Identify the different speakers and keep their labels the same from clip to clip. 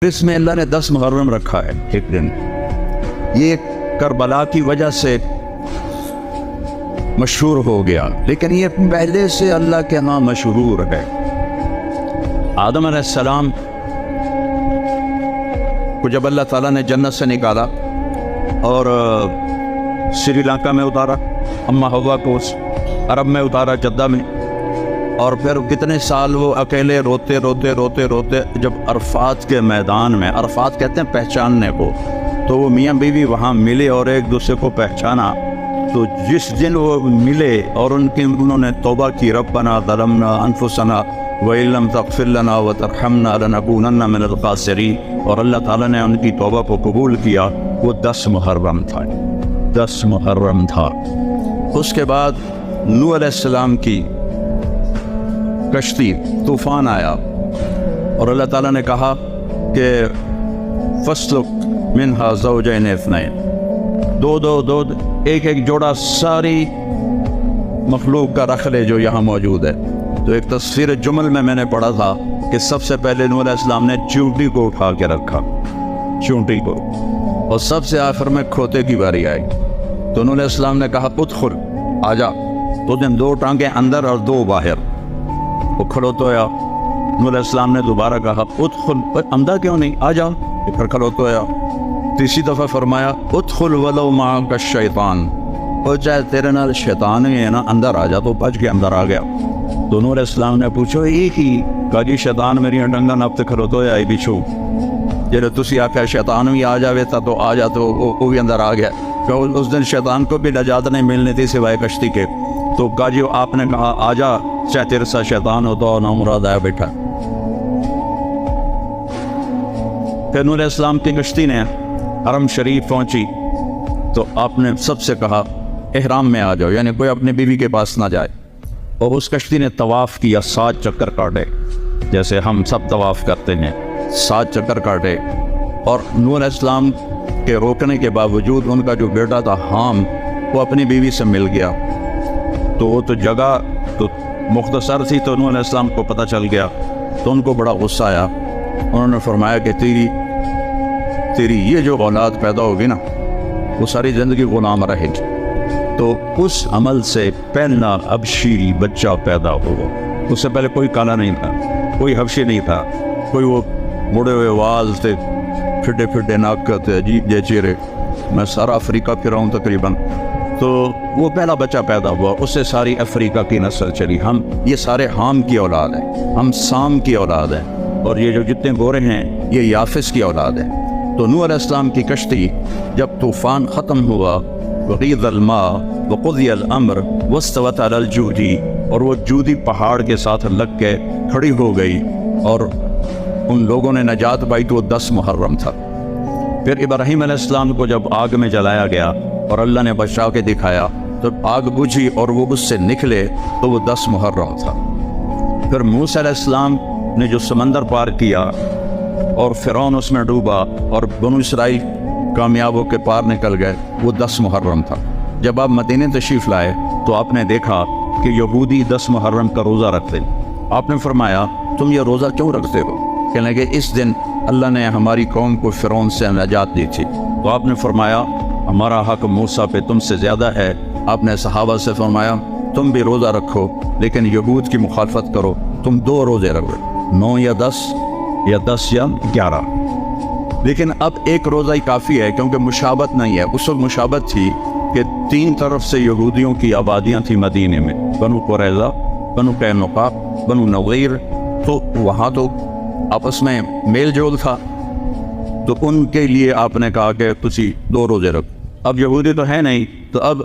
Speaker 1: اس میں اللہ نے 10 محرم رکھا ہے ایک دن. یہ کربلا کی وجہ سے مشہور ہو گیا، لیکن یہ پہلے سے اللہ کے ہاں مشہور ہے. آدم علیہ السلام کو جب اللہ تعالیٰ نے جنت سے نکالا اور سری لنکا میں اتارا، اما ہوا کو اس عرب میں اتارا، جدہ میں، اور پھر کتنے سال وہ اکیلے روتے روتے روتے روتے جب عرفات کے میدان میں، عرفات کہتے ہیں پہچاننے کو، تو وہ میاں بیوی وہاں ملے اور ایک دوسرے کو پہچانا. تو جس دن وہ ملے اور انہوں نے توبہ کی، ربنا ظلمنا انفسنا وَإِن لَّمْ تَغْفِرْ لَنَا وَتَرْحَمْنَا لَنَكُونَنَّ مِنَ الْخَاسِرِينَ، اور اللہ تعالیٰ نے ان کی توبہ کو قبول کیا. وہ 10 محرم تھا، 10 محرم تھا. اس کے بعد نوح علیہ السلام کی کشتی، طوفان آیا اور اللہ تعالیٰ نے کہا کہ فَاسْلُكْ مِنْهَا زَوْجَيْنِ اثْنَيْنِ، دو ایک ایک جوڑا ساری مخلوق کا رکھ لے جو یہاں موجود ہے. تو ایک تصویر جمل میں نے پڑھا تھا کہ سب سے پہلے نوح علیہ السلام نے چونٹی کو اٹھا کے رکھا، چونٹی کو، اور سب سے آخر میں کھوتے کی باری آئی. تو نوح علیہ السلام نے کہا ادخل، آجا. تو دن 2 ٹانگیں اندر اور 2 باہر. وہ کھڑوتویا. نوح علیہ السلام نے دوبارہ کہا ادخل، اندر کیوں نہیں، آجا. پھر کھڑوتویا. تیسری دفعہ فرمایا ادخل ولو معک الشیطان، اور چاہے تیرے نال شیطان ہی ہے نا، اندر آجا. تو بچ کے اندر آ گیا. تو نوح علیہ السلام نے پوچھو ایک ہی کہا جی شیطان میری ڈنگا نب تے کھڑوتویا ای بچھو، جب تسی آکھیا شیطان بھی آ جاوے تا تو آ جا، تو وہ بھی اندر آ گیا. کہ اس دن شیطان کو بھی نجات نہیں ملنی تھی سوائے کشتی کے. تو کہا جی آپ نے کہا آجا، چاہے تیرے ساتھ شیطان ہوتا ہو، نامراد آیا بیٹھا. پھر نوح علیہ السلام کی کشتی نے حرم شریف پہنچی تو آپ نے سب سے کہا احرام میں آ جاؤ، یعنی کوئی اپنی بیوی کے پاس نہ جائے. اور اس کشتی نے طواف کیا، 7 چکر کاٹے، جیسے ہم سب طواف کرتے ہیں، 7 چکر کاٹے. اور نوح علیہ السلام کے روکنے کے باوجود ان کا جو بیٹا تھا حام، وہ اپنی بیوی سے مل گیا. تو وہ تو جگہ تو مختصر تھی، تو نوح علیہ السلام کو پتہ چل گیا. تو ان کو بڑا غصہ آیا. انہوں نے فرمایا کہ تیری یہ جو اولاد پیدا ہوگی نا، وہ ساری زندگی غلام رہے گی. تو اس عمل سے پہلا حبشی بچہ پیدا ہوا. اس سے پہلے کوئی کالا نہیں تھا، کوئی حبشی نہیں تھا، کوئی وہ مڑے ہوئے وال تھے، پھٹے پھٹے ناک تھے، عجیب جے چہرے. میں سارا افریقہ پھرا ہوں تقریباً. تو وہ پہلا بچہ پیدا ہوا، اس سے ساری افریقہ کی نسل چلی. ہم یہ سارے حام کی اولاد ہیں، ہم سام کی اولاد ہیں، اور یہ جو جتنے گورے ہیں یہ یافس کی اولاد ہیں. تو نوح علیہ السلام کی کشتی جب طوفان ختم ہوا، وغیض الماء وقضی الامر واستوت علی الجودی، اور وہ جودی پہاڑ کے ساتھ لگ کے کھڑی ہو گئی اور ان لوگوں نے نجات پائی. تو 10 محرم تھا. پھر ابراہیم علیہ السلام کو جب آگ میں جلایا گیا اور اللہ نے بچا کے دکھایا، تو آگ بجھی اور وہ اس سے نکلے، تو وہ 10 محرم تھا. پھر موسیٰ علیہ السلام نے جو سمندر پار کیا اور فرعون اس میں ڈوبا اور بنو اسرائیل کامیاب ہو کے پار نکل گئے، وہ 10 محرم تھا. جب آپ مدینہ تشریف لائے تو آپ نے دیکھا کہ یہودی 10 محرم کا روزہ رکھتے. آپ نے فرمایا تم یہ روزہ کیوں رکھتے ہو؟ کہنے لگے اس دن اللہ نے ہماری قوم کو فرعون سے نجات دی تھی. تو آپ نے فرمایا ہمارا حق موسیٰ پہ تم سے زیادہ ہے. آپ نے صحابہ سے فرمایا تم بھی روزہ رکھو، لیکن یہود کی مخالفت کرو، تم 2 روزے رکھو، 9 یا 10 یا 10 یا 11. لیکن اب ایک روزہ ہی کافی ہے، کیونکہ مشابت نہیں ہے. اس وقت مشابت تھی کہ 3 طرف سے یہودیوں کی آبادیاں تھیں مدینے میں، بنو قریظہ، بنو قینقاع، بنو نضیر. تو وہاں تو آپس میں میل جول تھا. تو ان کے لیے آپ نے کہا کہ تسی 2 روزے رکھو. اب یہودی تو ہے نہیں، تو اب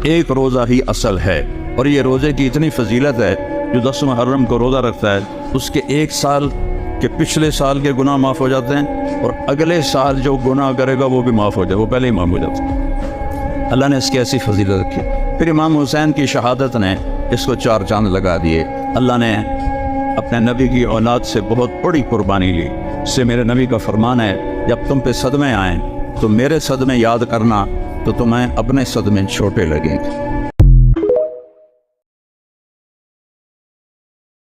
Speaker 1: ایک روزہ ہی اصل ہے. اور یہ روزے کی اتنی فضیلت ہے، جو 10 محرم کو روزہ رکھتا ہے اس کے 1 سال کے پچھلے سال کے گناہ معاف ہو جاتے ہیں، اور اگلے سال جو گناہ کرے گا وہ بھی معاف ہو جائے، وہ پہلے ہی معاف ہو جاتا ہے. اللہ نے اس کی ایسی فضیلت رکھی. پھر امام حسین کی شہادت نے اس کو 4 چاند لگا دیے. اللہ نے اپنے نبی کی اولاد سے بہت بڑی قربانی لی. اس سے میرے نبی کا فرمان ہے جب تم پہ صدمے آئیں تو میرے صدمے یاد کرنا، تو تمہیں اپنے صدمے چھوٹے لگیں گے.